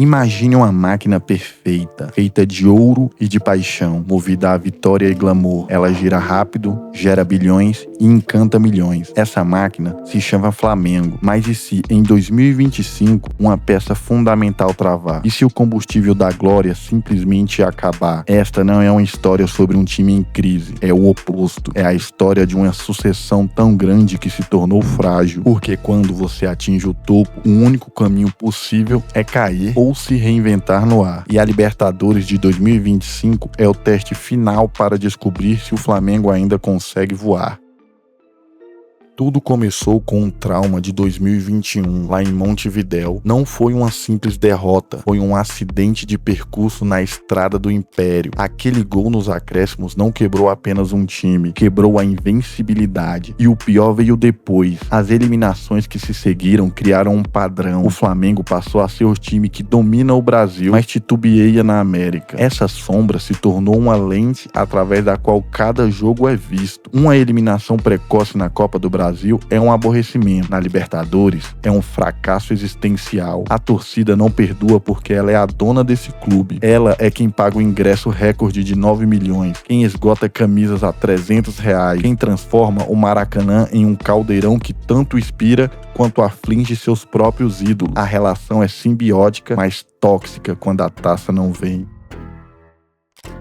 Imagine uma máquina perfeita, feita de ouro e de paixão, movida a vitória e glamour. Ela gira rápido, gera bilhões e encanta milhões. Essa máquina se chama Flamengo. Mas e se, em 2025, uma peça fundamental travar? E se o combustível da glória simplesmente acabar? Esta não é uma história sobre um time em crise, é o oposto. É a história de uma sucessão tão grande que se tornou frágil. Porque quando você atinge o topo, o único caminho possível é cair ou se reinventar no ar. E a Libertadores de 2025 é o teste final para descobrir se o Flamengo ainda consegue voar. Tudo começou com um trauma de 2021, lá em Montevidéu. Não foi uma simples derrota, foi um acidente de percurso na estrada do Império. Aquele gol nos acréscimos não quebrou apenas um time, quebrou a invencibilidade. E o pior veio depois. As eliminações que se seguiram criaram um padrão. O Flamengo passou a ser o time que domina o Brasil, mas titubeia na América. Essa sombra se tornou uma lente através da qual cada jogo é visto. Uma eliminação precoce na Copa do Brasil é um aborrecimento. Na Libertadores, é um fracasso existencial. A torcida não perdoa porque ela é a dona desse clube. Ela é quem paga o ingresso recorde de 9 milhões, quem esgota camisas a R$300, quem transforma o Maracanã em um caldeirão que tanto inspira quanto aflige seus próprios ídolos. A relação é simbiótica, mas tóxica quando a taça não vem.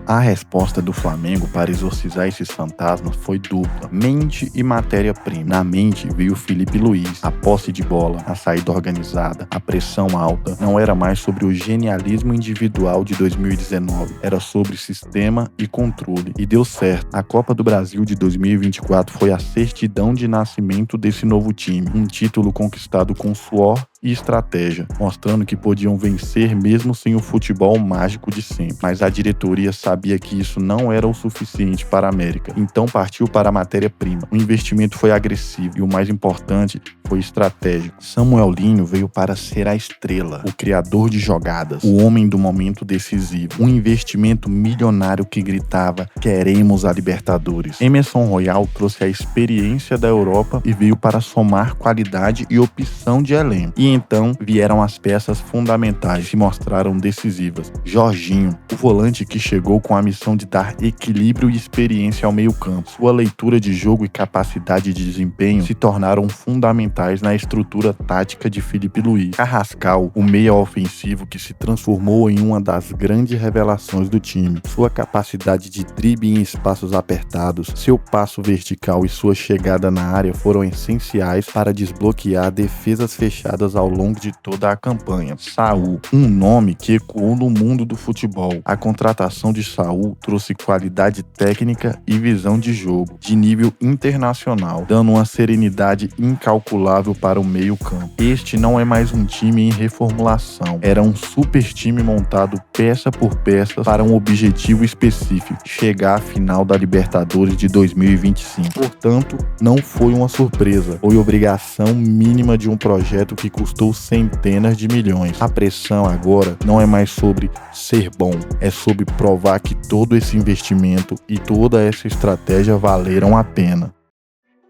A resposta do Flamengo para exorcizar esses fantasmas foi dupla: mente e matéria-prima. Na mente veio Felipe Luiz, a posse de bola, a saída organizada, a pressão alta. Não era mais sobre o genialismo individual de 2019, era sobre sistema e controle. E deu certo. A Copa do Brasil de 2024 foi a certidão de nascimento desse novo time. Um título conquistado com suor e estratégia, mostrando que podiam vencer mesmo sem o futebol mágico de sempre. Mas a diretoria sabia que isso não era o suficiente para a América, então partiu para a matéria-prima. O investimento foi agressivo e o mais importante foi estratégico. Samuel Linho veio para ser a estrela, o criador de jogadas, o homem do momento decisivo. Um investimento milionário que gritava: queremos a Libertadores. Emerson Royal trouxe a experiência da Europa e veio para somar qualidade e opção de elenco. E então vieram as peças fundamentais que se mostraram decisivas. Jorginho, o volante que chegou com a missão de dar equilíbrio e experiência ao meio-campo. Sua leitura de jogo e capacidade de desempenho se tornaram fundamentais na estrutura tática de Felipe Luiz. Carrascal, o meia ofensivo que se transformou em uma das grandes revelações do time. Sua capacidade de drible em espaços apertados, seu passo vertical e sua chegada na área foram essenciais para desbloquear defesas fechadas ao longo de toda a campanha. Saul, um nome que ecoou no mundo do futebol. A contratação de Saul trouxe qualidade técnica e visão de jogo de nível internacional, dando uma serenidade incalculável para o meio-campo. Este não é mais um time em reformulação, era um super time montado peça por peça para um objetivo específico: chegar à final da Libertadores de 2025. Portanto, não foi uma surpresa, foi obrigação mínima de um projeto que custou centenas de milhões. A pressão agora não é mais sobre ser bom, é sobre provar que todo esse investimento e toda essa estratégia valeram a pena.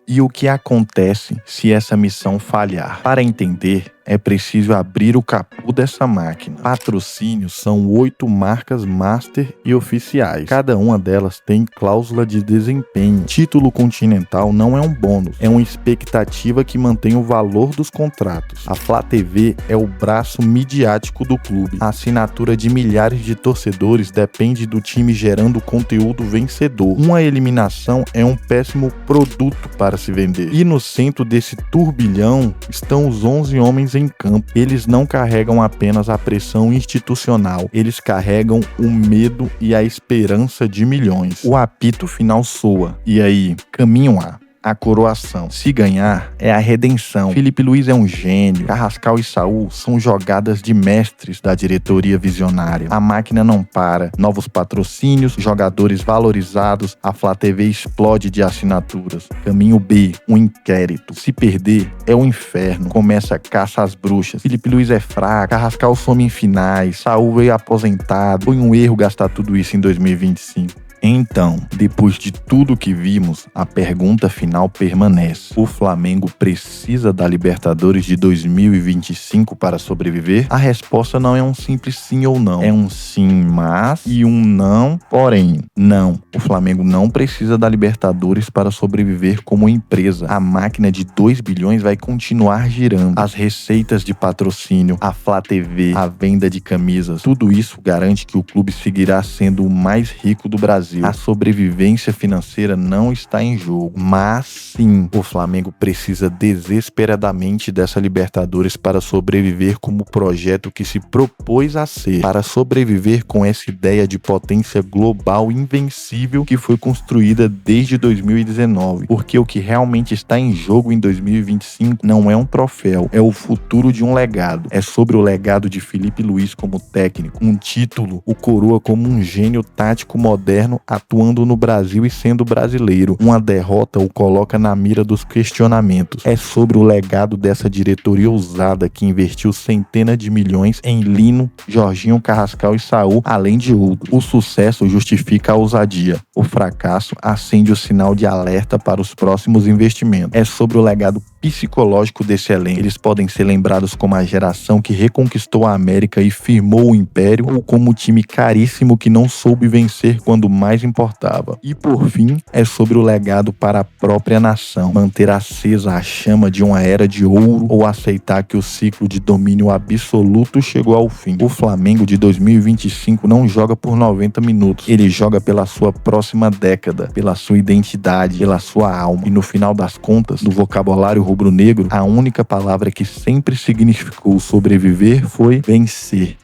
E o que acontece se essa missão falhar? Para entender, é preciso abrir o capô dessa máquina. Patrocínios são 8 marcas master e oficiais. Cada uma delas tem cláusula de desempenho. Título continental não é um bônus, é uma expectativa que mantém o valor dos contratos. A Flá TV é o braço midiático do clube. A assinatura de milhares de torcedores depende do time gerando conteúdo vencedor. Uma eliminação é um péssimo produto para se vender. E no centro desse turbilhão estão os 11 homens em campo. Eles não carregam apenas a pressão institucional, eles carregam o medo e a esperança de milhões. O apito final soa. E aí, caminho a coroação. Se ganhar, é a redenção. Felipe Luiz é um gênio. Carrascal e Saul são jogadas de mestres da diretoria visionária. A máquina não para. Novos patrocínios, jogadores valorizados, a Flá TV explode de assinaturas. Caminho B, um inquérito. Se perder, é o inferno. Começa a caça às bruxas. Felipe Luiz é fraco, Carrascal some em finais, Saul veio aposentado. Foi um erro gastar tudo isso em 2025. Então, depois de tudo que vimos, a pergunta final permanece. O Flamengo precisa da Libertadores de 2025 para sobreviver? A resposta não é um simples sim ou não. É um sim, mas e um não, porém. Não, o Flamengo não precisa da Libertadores para sobreviver como empresa. A máquina de 2 bilhões vai continuar girando. As receitas de patrocínio, a Flá TV, a venda de camisas, tudo isso garante que o clube seguirá sendo o mais rico do Brasil. A sobrevivência financeira não está em jogo, mas sim, o Flamengo precisa desesperadamente dessa Libertadores para sobreviver como projeto que se propôs a ser, para sobreviver com essa ideia de potência global invencível que foi construída desde 2019, porque o que realmente está em jogo em 2025 não é um troféu, é o futuro de um legado. É sobre o legado de Felipe Luiz como técnico, um título o coroa como um gênio tático moderno atuando no Brasil e sendo brasileiro. Uma derrota o coloca na mira dos questionamentos. É sobre o legado dessa diretoria ousada que investiu centenas de milhões em Lino, Jorginho, Carrascal e Saúl, além de outros. O sucesso justifica a ousadia. O fracasso acende o sinal de alerta para os próximos investimentos. É sobre o legado psicológico desse elenco. Eles podem ser lembrados como a geração que reconquistou a América e firmou o Império, ou como o time caríssimo que não soube vencer quando mais importava. E por fim, é sobre o legado para a própria nação, manter acesa a chama de uma era de ouro ou aceitar que o ciclo de domínio absoluto chegou ao fim. O Flamengo de 2025 não joga por 90 minutos, ele joga pela sua próxima década, pela sua identidade, pela sua alma. E no final das contas, no vocabulário rubro-negro, a única palavra que sempre significou sobreviver foi vencer.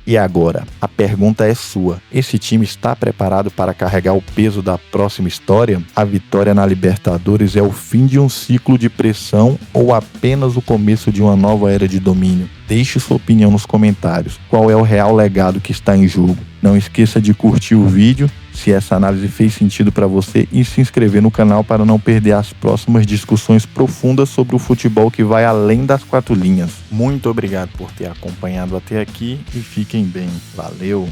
E agora, a pergunta é sua. Esse time está preparado para carregar o peso da próxima história? A vitória na Libertadores é o fim de um ciclo de pressão ou apenas o começo de uma nova era de domínio? Deixe sua opinião nos comentários. Qual é o real legado que está em jogo? Não esqueça de curtir o vídeo, se essa análise fez sentido para você, e se inscrever no canal para não perder as próximas discussões profundas sobre o futebol que vai além das 4 linhas. Muito obrigado por ter acompanhado até aqui e fiquem bem. Valeu!